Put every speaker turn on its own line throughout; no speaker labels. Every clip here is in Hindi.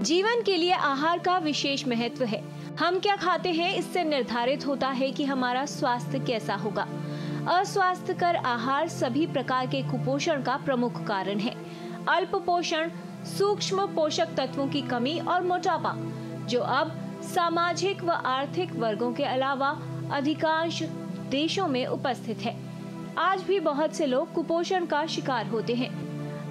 जीवन के लिए आहार का विशेष महत्व है। हम क्या खाते हैं इससे निर्धारित होता है कि हमारा स्वास्थ्य कैसा होगा। अस्वास्थ्यकर आहार सभी प्रकार के कुपोषण का प्रमुख कारण है। अल्प पोषण, सूक्ष्म पोषक तत्वों की कमी और मोटापा, जो अब सामाजिक व आर्थिक वर्गों के अलावा अधिकांश देशों में उपस्थित है। आज भी बहुत से लोग कुपोषण का शिकार होते हैं।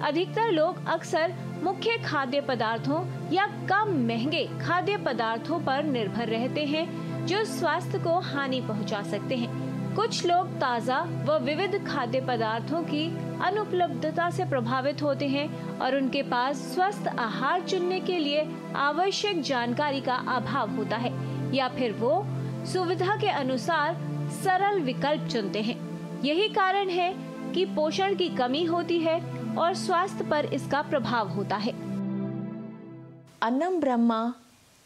अधिकतर लोग अक्सर मुख्य खाद्य पदार्थों या कम महंगे खाद्य पदार्थों पर निर्भर रहते हैं, जो स्वास्थ्य को हानि पहुंचा सकते हैं। कुछ लोग ताज़ा व विविध खाद्य पदार्थों की अनुपलब्धता से प्रभावित होते हैं और उनके पास स्वस्थ आहार चुनने के लिए आवश्यक जानकारी का अभाव होता है, या फिर वो सुविधा के अनुसार सरल विकल्प चुनते हैं। यही कारण है कि पोषण की कमी होती है और स्वास्थ्य पर इसका प्रभाव होता है।
अन्नम ब्रह्मा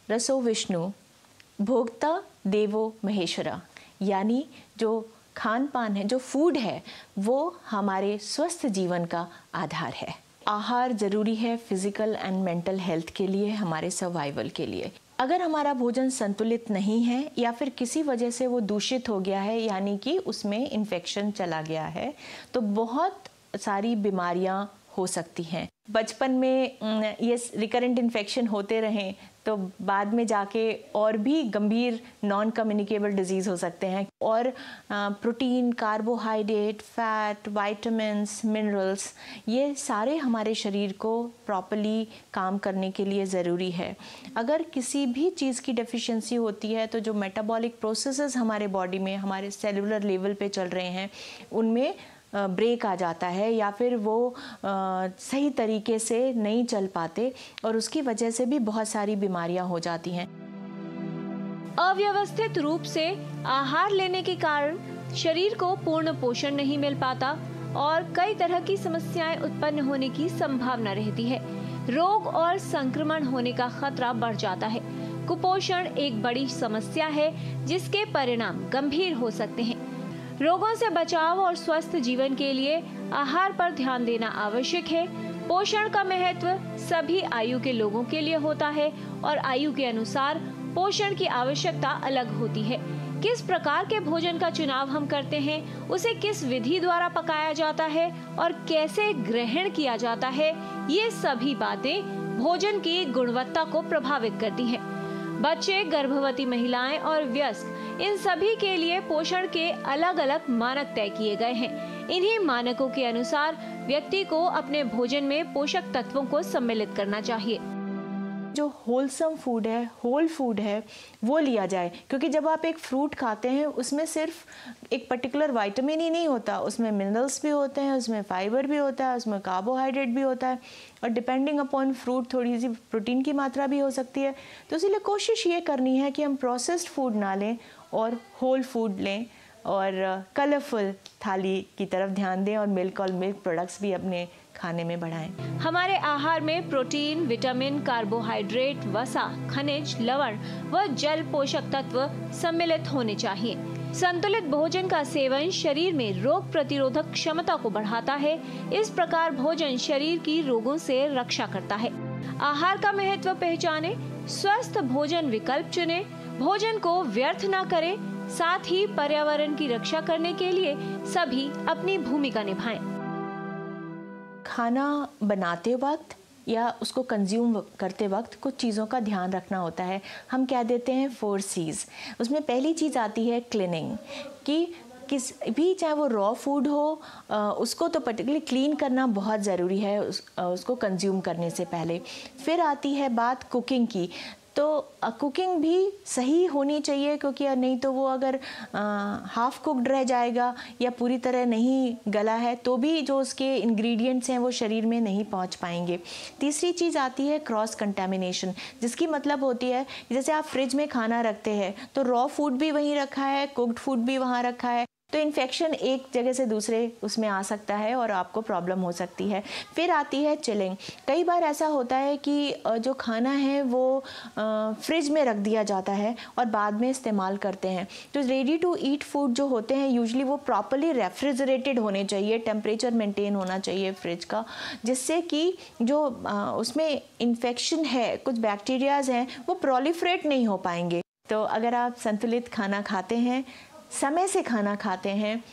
रसो विष्णु भोक्ता देवो महेश्वरा, यानी जो खान पान है, जो फूड है, वो हमारे स्वस्थ जीवन का आधार है। आहार ज़रूरी है फिजिकल एंड मेंटल हेल्थ के लिए, हमारे सर्वाइवल के लिए। अगर हमारा भोजन संतुलित नहीं है या फिर किसी वजह से वो दूषित हो गया है, यानी कि उसमें इन्फेक्शन चला गया है, तो बहुत सारी बीमारियां हो सकती हैं। बचपन में ये रिकरेंट इन्फेक्शन होते रहें तो बाद में जाके और भी गंभीर नॉन कम्युनिकेबल डिजीज़ हो सकते हैं। और protein, carbohydrate, fat, vitamins, minerals, ये सारे हमारे शरीर को प्रॉपर्ली काम करने के लिए ज़रूरी है। अगर किसी भी चीज़ की डेफिशिएंसी होती है तो जो मेटाबॉलिक प्रोसेसेस हमारे बॉडी में, हमारे सेलुलर लेवल पे चल रहे हैं, उनमें ब्रेक आ जाता है या फिर वो सही तरीके से नहीं चल पाते और उसकी वजह से भी बहुत सारी बीमारियां हो जाती हैं।
अव्यवस्थित रूप से आहार लेने के कारण शरीर को पूर्ण पोषण नहीं मिल पाता और कई तरह की समस्याएं उत्पन्न होने की संभावना रहती है। रोग और संक्रमण होने का खतरा बढ़ जाता है। कुपोषण एक बड़ी समस्या है जिसके परिणाम गंभीर हो सकते हैं। रोगों से बचाव और स्वस्थ जीवन के लिए आहार पर ध्यान देना आवश्यक है। पोषण का महत्व सभी आयु के लोगों के लिए होता है और आयु के अनुसार पोषण की आवश्यकता अलग होती है। किस प्रकार के भोजन का चुनाव हम करते हैं, उसे किस विधि द्वारा पकाया जाता है और कैसे ग्रहण किया जाता है, ये सभी बातें भोजन की गुणवत्ता को प्रभावित करती हैं। बच्चे, गर्भवती महिलाएं और वयस्क, इन सभी के लिए पोषण के अलग अलग मानक तय किए गए हैं। इन्हीं मानकों के अनुसार व्यक्ति को अपने भोजन में पोषक तत्वों को सम्मिलित करना चाहिए।
जो होलसम फूड है, होल फूड है, वो लिया जाए, क्योंकि जब आप एक फ्रूट खाते हैं उसमें सिर्फ एक पर्टिकुलर विटामिन ही नहीं होता, उसमें मिनरल्स भी होते हैं, उसमें फाइबर भी होता है, उसमें कार्बोहाइड्रेट भी होता है और डिपेंडिंग अपॉन फ्रूट थोड़ी सी प्रोटीन की मात्रा भी हो सकती है। तो इसीलिए कोशिश ये करनी है कि हम प्रोसेस्ड फूड ना लें और होल फूड लें और कलरफुल थाली की तरफ ध्यान दें और मिल्क प्रोडक्ट्स भी अपने खाने में बढ़ाएं।
हमारे आहार में प्रोटीन, विटामिन, कार्बोहाइड्रेट, वसा, खनिज, लवण व जल पोषक तत्व सम्मिलित होने चाहिए। संतुलित भोजन का सेवन शरीर में रोग प्रतिरोधक क्षमता को बढ़ाता है। इस प्रकार भोजन शरीर की रोगों से रक्षा करता है। आहार का महत्व पहचाने, स्वस्थ भोजन विकल्प चुने, भोजन को व्यर्थ न करें, साथ ही पर्यावरण की रक्षा करने के लिए सभी अपनी भूमिका निभाएं।
खाना बनाते वक्त या उसको कंज्यूम करते वक्त कुछ चीज़ों का ध्यान रखना होता है। हम क्या देते हैं 4 C's। उसमें पहली चीज़ आती है क्लीनिंग, कि किस भी चाहे वो रॉ फूड हो उसको तो पर्टिकुलरली क्लीन करना बहुत ज़रूरी है उसको कंज्यूम करने से पहले। फिर आती है बात कुकिंग की, तो कुकिंग भी सही होनी चाहिए, क्योंकि नहीं तो वो अगर हाफ कुक्ड रह जाएगा या पूरी तरह नहीं गला है तो भी जो उसके इंग्रेडिएंट्स हैं वो शरीर में नहीं पहुंच पाएंगे। तीसरी चीज़ आती है क्रॉस कंटामिनेशन, जिसकी मतलब होती है जैसे आप फ्रिज में खाना रखते हैं तो रॉ फूड भी वहीं रखा है, कुक्ड फूड भी वहाँ रखा है, तो इन्फेक्शन एक जगह से दूसरे उसमें आ सकता है और आपको प्रॉब्लम हो सकती है। फिर आती है चिलिंग। कई बार ऐसा होता है कि जो खाना है वो फ्रिज में रख दिया जाता है और बाद में इस्तेमाल करते हैं। तो रेडी टू ईट फूड जो होते हैं यूजुअली वो प्रॉपरली रेफ्रिजरेटेड होने चाहिए, टेम्परेचर मेंटेन होना चाहिए फ्रिज का, जिससे कि जो उसमें इन्फेक्शन है, कुछ बैक्टीरियाज हैं, वो प्रोलिफरेट नहीं हो पाएंगे। तो अगर आप संतुलित खाना खाते हैं, समय से खाना खाते हैं,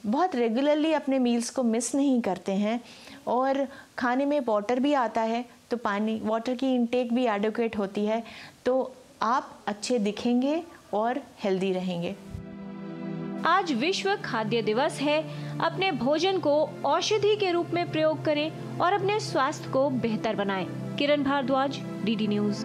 बहुत रेगुलरली अपने मील्स को मिस नहीं करते हैं और खाने में वाटर भी आता है, तो पानी वाटर की इनटेक भी एडुकेट होती है, तो आप अच्छे दिखेंगे और हेल्दी रहेंगे।
आज विश्व खाद्य दिवस है। अपने भोजन को औषधि के रूप में प्रयोग करें और अपने स्वास्थ्य को बेहतर बनाएं। किरण भारद्वाज, डीडी न्यूज़।